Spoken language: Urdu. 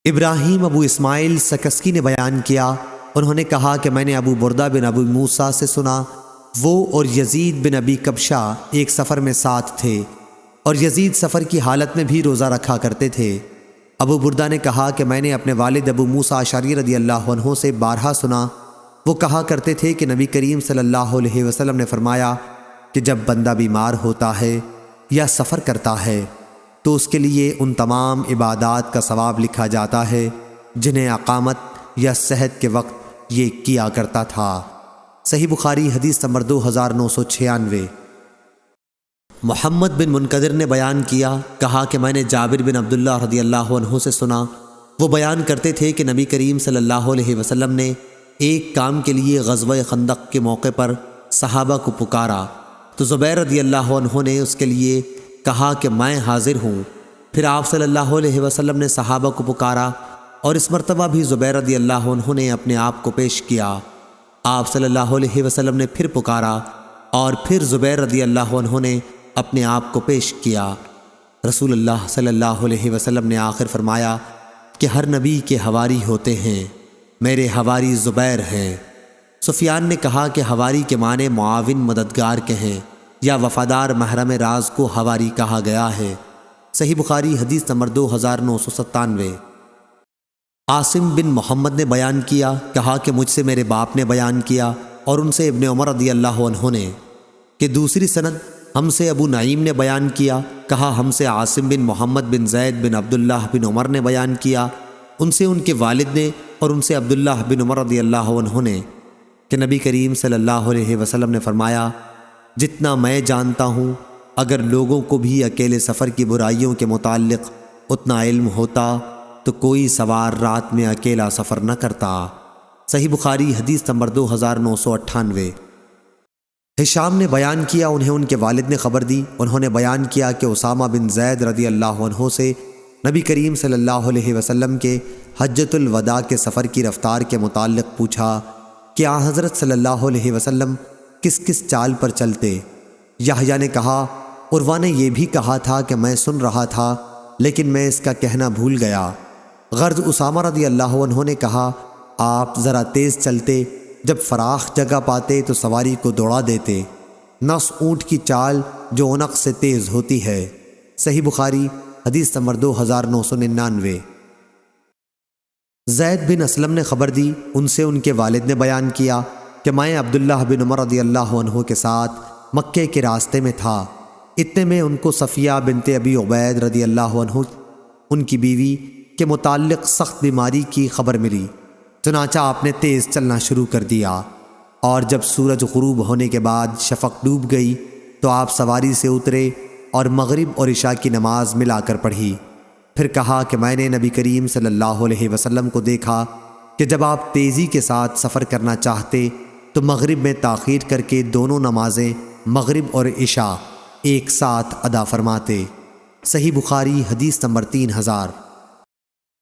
ابراہیم ابو اسماعیل سکسکی نے بیان کیا، انہوں نے کہا کہ میں نے ابو بردہ بن ابو موسیٰ سے سنا، وہ اور یزید بن ابی کبشہ ایک سفر میں ساتھ تھے، اور یزید سفر کی حالت میں بھی روزہ رکھا کرتے تھے۔ ابو بردہ نے کہا کہ میں نے اپنے والد ابو موسیٰ اشعری رضی اللہ عنہ سے بارہا سنا، وہ کہا کرتے تھے کہ نبی کریم صلی اللہ علیہ وسلم نے فرمایا کہ جب بندہ بیمار ہوتا ہے یا سفر کرتا ہے تو اس کے لیے ان تمام عبادات کا ثواب لکھا جاتا ہے جنہیں اقامت یا صحت کے وقت یہ کیا کرتا تھا۔ صحیح بخاری حدیث نمبر 2996۔ محمد بن منقدر نے بیان کیا، کہا کہ میں نے جابر بن عبداللہ رضی اللہ عنہ سے سنا، وہ بیان کرتے تھے کہ نبی کریم صلی اللہ علیہ وسلم نے ایک کام کے لیے غزوہ خندق کے موقع پر صحابہ کو پکارا تو زبیر رضی اللہ عنہ نے اس کے لیے کہا کہ میں حاضر ہوں۔ پھر آپ صلی اللہ علیہ وسلم نے صحابہ کو پکارا اور اس مرتبہ بھی زبیر رضی اللہ عنہ نے اپنے آپ کو پیش کیا۔ آپ صلی اللہ علیہ وسلم نے پھر پکارا اور پھر زبیر رضی اللہ عنہ نے اپنے آپ کو پیش کیا۔ رسول اللہ صلی اللہ علیہ وسلم نے آخر فرمایا کہ ہر نبی کے حواری ہوتے ہیں، میرے حواری زبیر ہیں۔ سفیان نے کہا کہ حواری کے معنی معاون مددگار کے ہیں یا وفادار محرم راز کو حواری کہا گیا ہے۔ صحیح بخاری حدیث نمبر 2997۔ عاصم بن محمد نے بیان کیا، کہا کہ مجھ سے میرے باپ نے بیان کیا اور ان سے ابن عمر رضی اللہ عنہ نے، کہ دوسری سند ہم سے ابو نعیم نے بیان کیا، کہا ہم سے عاصم بن محمد بن زید بن عبداللہ بن عمر نے بیان کیا، ان سے ان کے والد نے اور ان سے عبداللہ بن عمر رضی اللہ عنہ نے، کہ نبی کریم صلی اللہ علیہ وسلم نے فرمایا جتنا میں جانتا ہوں اگر لوگوں کو بھی اکیلے سفر کی برائیوں کے متعلق اتنا علم ہوتا تو کوئی سوار رات میں اکیلا سفر نہ کرتا۔ صحیح بخاری حدیث نمبر 2998۔ ہشام نے بیان کیا، انہیں ان کے والد نے خبر دی، انہوں نے بیان کیا کہ اسامہ بن زید رضی اللہ عنہ سے نبی کریم صلی اللہ علیہ وسلم کے حجۃ الوداع کے سفر کی رفتار کے متعلق پوچھا کہ آن حضرت صلی اللہ علیہ وسلم کس کس چال پر چلتے؟ یحییٰ نے کہا، عروہ نے یہ بھی کہا تھا کہ میں سن رہا تھا لیکن میں اس کا کہنا بھول گیا۔ غرض اسامہ رضی اللہ عنہ نے کہا، آپ ذرا تیز چلتے، جب فراخ جگہ پاتے تو سواری کو دوڑا دیتے، نص اونٹ کی چال جو عنق سے تیز ہوتی ہے۔ صحیح بخاری حدیث نمبر 2999۔ زید بن اسلم نے خبر دی، ان سے ان کے والد نے بیان کیا کہ میں عبداللہ بن عمر رضی اللہ عنہ کے ساتھ مکے کے راستے میں تھا، اتنے میں ان کو صفیہ بنت ابی عبید رضی اللہ عنہ ان کی بیوی کے متعلق سخت بیماری کی خبر ملی، چنانچہ آپ نے تیز چلنا شروع کر دیا، اور جب سورج غروب ہونے کے بعد شفق ڈوب گئی تو آپ سواری سے اترے اور مغرب اور عشاء کی نماز ملا کر پڑھی۔ پھر کہا کہ میں نے نبی کریم صلی اللہ علیہ وسلم کو دیکھا کہ جب آپ تیزی کے ساتھ سفر کرنا چاہتے تو مغرب میں تاخیر کر کے دونوں نمازیں مغرب اور عشاء ایک ساتھ ادا فرماتے۔ صحیح بخاری حدیث نمبر 3000۔